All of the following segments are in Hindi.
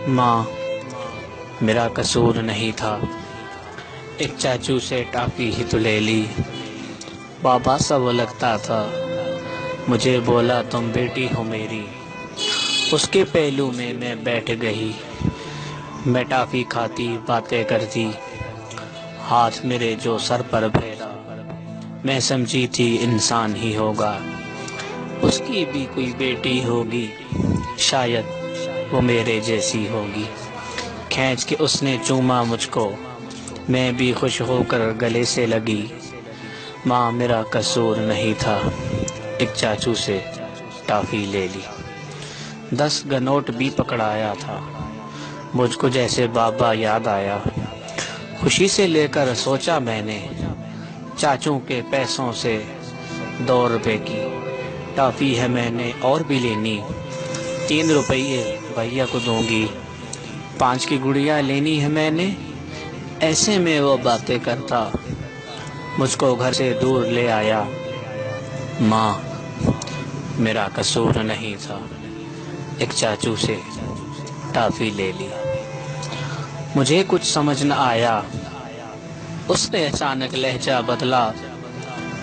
माँ, मेरा कसूर नहीं था। एक चाचू से टॉफी ही तो ले ली। बाबा सा वो लगता था, मुझे बोला तुम बेटी हो मेरी। उसके पहलू में मैं बैठ गई। मैं टॉफी खाती बातें करती, हाथ मेरे जो सर पर फेरा। मैं समझी थी इंसान ही होगा, उसकी भी कोई बेटी होगी, शायद वो मेरे जैसी होगी। खींच के उसने चूमा मुझको, मैं भी खुश होकर गले से लगी। माँ, मेरा कसूर नहीं था, एक चाचू से टॉफी ले ली। 10 का नोट भी पकड़ाया था, मुझको जैसे बाबा याद आया। खुशी से लेकर सोचा मैंने, चाचू के पैसों से 2 रुपए की टॉफी है मैंने और भी लेनी। 3 रुपये भैया को दूंगी, 5 की गुड़िया लेनी है मैंने। ऐसे में वो बातें करता, मुझको घर से दूर ले आया। माँ, मेरा कसूर नहीं था, एक चाचू से टॉफी ले ली। मुझे कुछ समझ न आया, उसने अचानक लहजा बदला,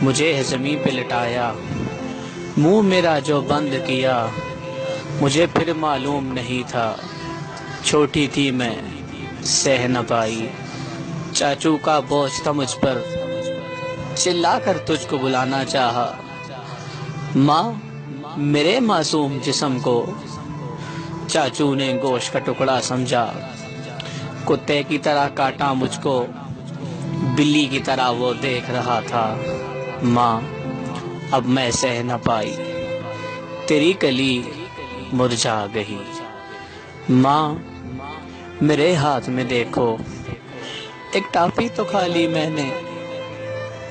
मुझे ज़मीन पे लिटाया। मुंह मेरा जो बंद किया, मुझे फिर मालूम नहीं था। छोटी थी मैं, सह न पाई, चाचू का बोझ था मुझ पर, चिल्लाकर तुझको बुलाना चाहा। माँ, मेरे मासूम जिस्म को चाचू ने गोश्त का टुकड़ा समझा। कुत्ते की तरह काटा मुझको, बिल्ली की तरह वो देख रहा था। माँ, अब मैं सह न पाई, तेरी कली मुरझा गई। माँ, मेरे हाथ में देखो, एक टॉफी तो खा ली मैंने,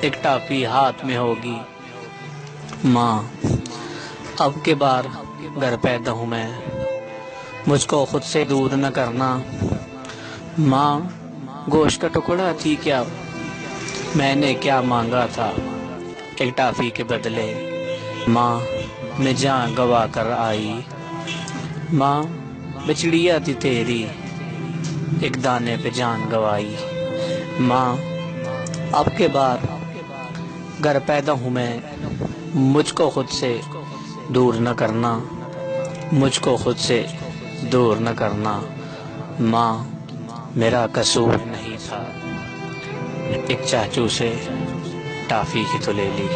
एक टॉफी हाथ में होगी। माँ, अब के बार घर पैदा हूँ मैं, मुझको खुद से दूर न करना। माँ, गोश्त का टुकड़ा थी क्या, मैंने क्या मांगा था एक टॉफी के बदले। माँ, मैं जान गवा कर आई। माँ, बिछड़िया थी तेरी, एक दाने पे जान गवाई। माँ, अब के बार घर पैदा हूँ मैं, मुझको खुद से दूर न करना, मुझको खुद से दूर न करना। माँ, मेरा कसूर नहीं था, एक चाचू से टॉफी ही तो ले ली।